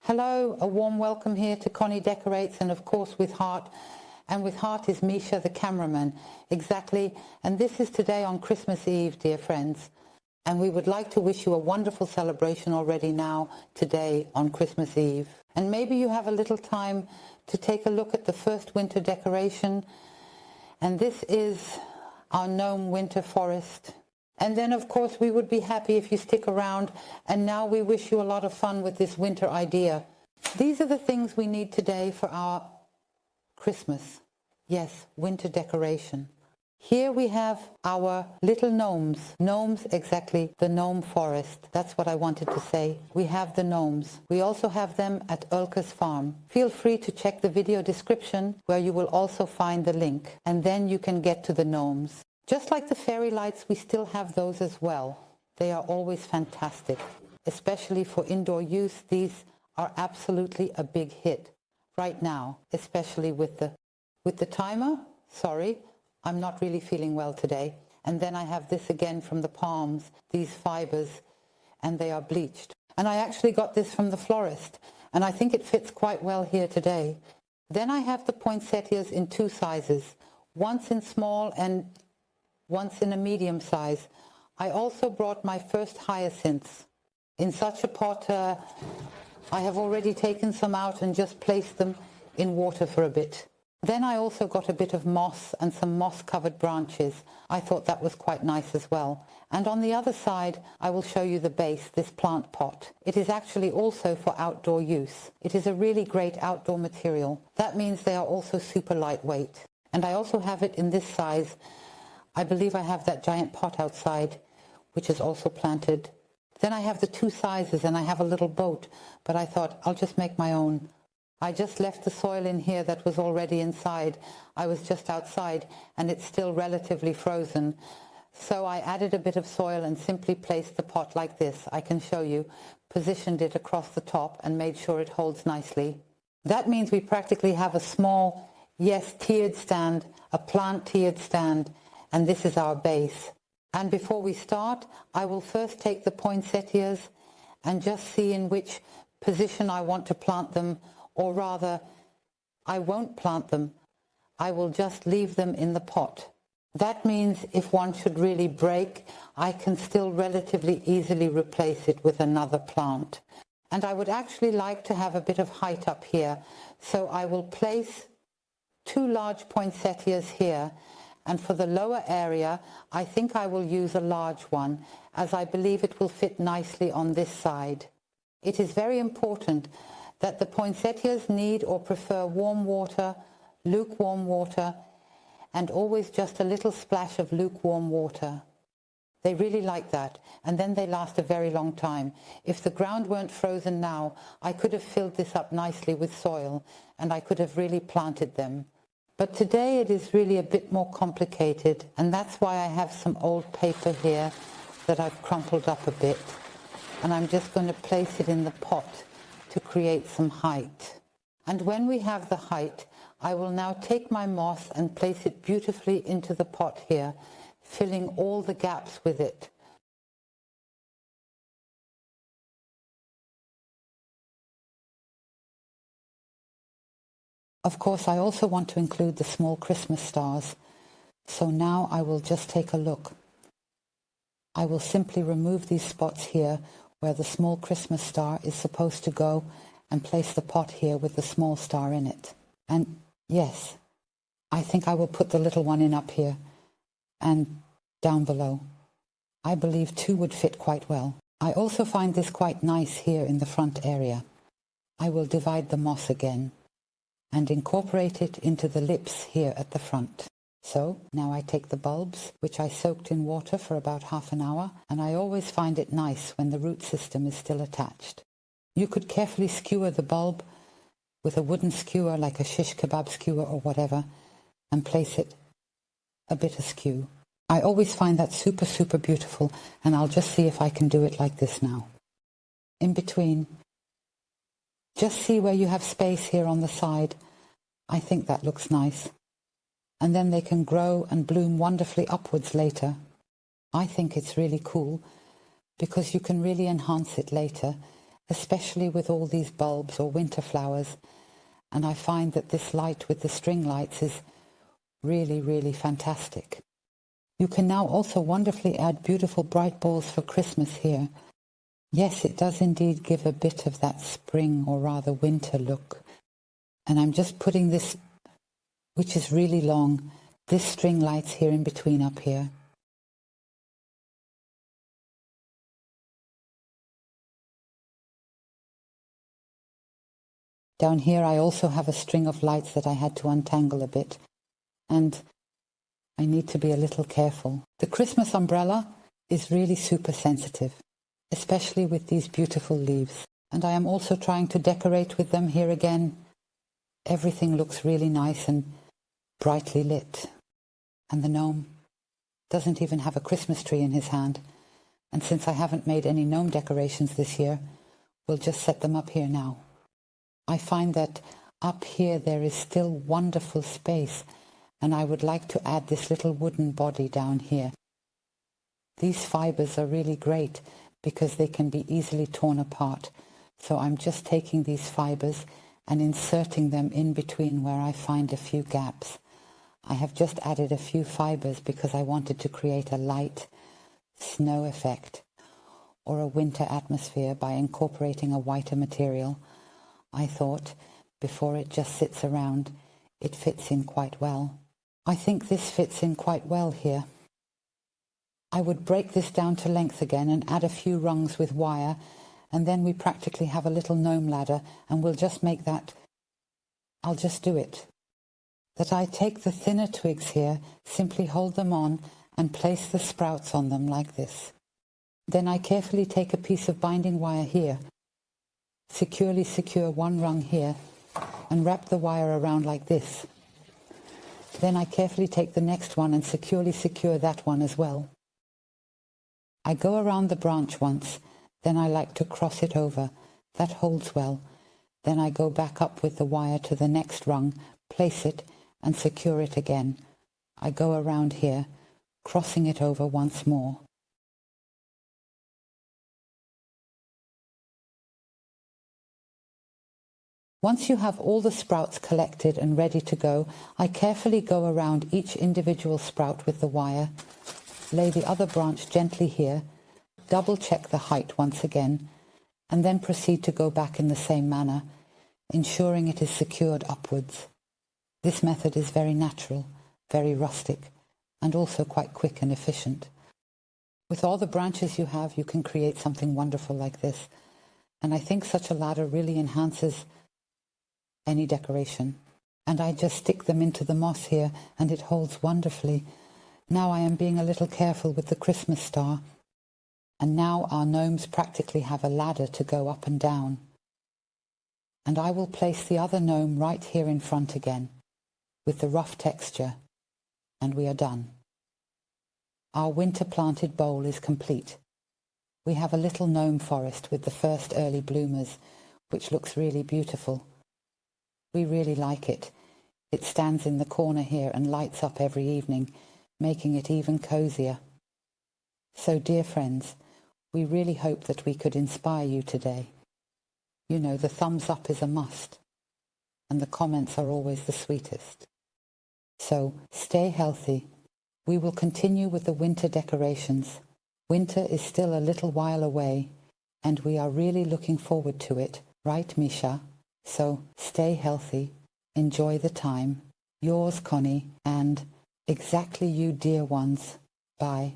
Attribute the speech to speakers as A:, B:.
A: Hello, a warm welcome here to Conny Decorates, and of course with Heart. And with Heart is Micha, the cameraman. Exactly. And this is today on Christmas Eve, dear friends. And we would like to wish you a wonderful celebration already now, today on Christmas Eve. And maybe you have a little time to take a look at the first winter decoration. And this is our gnome winter forest. And then, of course, we would be happy if you stick around. And now we wish you a lot of fun with this winter idea. These are the things we need today for our Christmas. Yes, winter decoration. Here we have our little gnomes. Gnomes, exactly, the gnome forest. That's what I wanted to say. We have the gnomes. We also have them at Ulke's farm. Feel free to check the video description where you will also find the link. And then you can get to the gnomes. Just like the fairy lights, we still have those as well. They are always fantastic. Especially for indoor use, these are absolutely a big hit right now, especially with the timer. Sorry, I'm not really feeling well today. And then I have this again from the palms, these fibers, and they are bleached. And I actually got this from the florist, and I think it fits quite well here today. Then I have the poinsettias in two sizes, once in small and once in a medium size. I also brought my first hyacinths. In such a pot, I have already taken some out and just placed them in water for a bit. Then I also got a bit of moss and some moss-covered branches. I thought that was quite nice as well. And on the other side, I will show you the base, this plant pot. It is actually also for outdoor use. It is a really great outdoor material. That means they are also super lightweight. And I also have it in this size. I believe I have that giant pot outside, which is also planted. Then I have the two sizes, and I have a little boat, but I thought I'll just make my own. I just left the soil in here that was already inside. I was just outside, and it's still relatively frozen. So I added a bit of soil and simply placed the pot like this. I can show you. Positioned it across the top and made sure it holds nicely. That means we practically have a small, yes, tiered stand, a plant tiered stand, and this is our base. And before we start, I will first take the poinsettias and just see in which position I want to plant them, or rather, I won't plant them. I will just leave them in the pot. That means if one should really break, I can still relatively easily replace it with another plant. And I would actually like to have a bit of height up here, so I will place two large poinsettias here. And for the lower area, I think I will use a large one, as I believe it will fit nicely on this side. It is very important that the poinsettias need or prefer warm water, lukewarm water, and always just a little splash of lukewarm water. They really like that, and then they last a very long time. If the ground weren't frozen now, I could have filled this up nicely with soil, and I could have really planted them. But today it is really a bit more complicated, and that's why I have some old paper here that I've crumpled up a bit. And I'm just going to place it in the pot to create some height. And when we have the height, I will now take my moss and place it beautifully into the pot here, filling all the gaps with it. Of course, I also want to include the small Christmas stars. So now I will just take a look. I will simply remove these spots here where the small Christmas star is supposed to go and place the pot here with the small star in it. And yes, I think I will put the little one in up here and down below. I believe two would fit quite well. I also find this quite nice here in the front area. I will divide the moss again and incorporate it into the lips here at the front. So now I take the bulbs, which I soaked in water for about half an hour, and I always find it nice when the root system is still attached. You could carefully skewer the bulb with a wooden skewer like a shish kebab skewer or whatever, and place it a bit askew. I always find that super, super beautiful, and I'll just see if I can do it like this now. In between, just see where you have space here on the side. I think that looks nice. And then they can grow and bloom wonderfully upwards later. I think it's really cool because you can really enhance it later especially with all these bulbs or winter flowers, and I find that this light with the string lights is really, really fantastic. You can now also wonderfully add beautiful bright balls for Christmas here. Yes, it does indeed give a bit of that spring or rather winter look. And I'm just putting this, which is really long, this string lights here in between up here. Down here I also have a string of lights that I had to untangle a bit, and I need to be a little careful. The Christmas umbrella is really super sensitive, especially with these beautiful leaves. And I am also trying to decorate with them here again. Everything looks really nice and brightly lit. And the gnome doesn't even have a Christmas tree in his hand. And since I haven't made any gnome decorations this year, we'll just set them up here now. I find that up here there is still wonderful space, and I would like to add this little wooden body down here. These fibers are really great because they can be easily torn apart. So I'm just taking these fibers and inserting them in between where I find a few gaps. I have just added a few fibers because I wanted to create a light snow effect or a winter atmosphere by incorporating a whiter material. I thought, before it just sits around, it fits in quite well. I think this fits in quite well here. I would break this down to length again and add a few rungs with wire, and then we practically have a little gnome ladder, and we'll just make that. I'll just do it. That I take the thinner twigs here, simply hold them on and place the sprouts on them like this. Then I carefully take a piece of binding wire here, securely secure one rung here, and wrap the wire around like this. Then I carefully take the next one and securely secure that one as well. I go around the branch once, then I like to cross it over. That holds well. Then I go back up with the wire to the next rung, place it, and secure it again. I go around here, crossing it over once more. Once you have all the sprouts collected and ready to go, I carefully go around each individual sprout with the wire, lay the other branch gently here, double check the height once again, and then proceed to go back in the same manner, ensuring it is secured upwards. This method is very natural, very rustic, and also quite quick and efficient. With all the branches you have, you can create something wonderful like this, and I think such a ladder really enhances any decoration. And I just stick them into the moss here, and it holds wonderfully. Now I am being a little careful with the Christmas star, and now our gnomes practically have a ladder to go up and down. And I will place the other gnome right here in front again, with the rough texture, and we are done. Our winter planted bowl is complete. We have a little gnome forest with the first early bloomers, which looks really beautiful. We really like it. It stands in the corner here and lights up every evening, making it even cozier. So, dear friends, we really hope that we could inspire you today. You know, the thumbs up is a must, and the comments are always the sweetest. So, stay healthy. We will continue with the winter decorations. Winter is still a little while away, and we are really looking forward to it, right, Micha? So, stay healthy, enjoy the time. Yours, Conny, and exactly you, dear ones. Bye.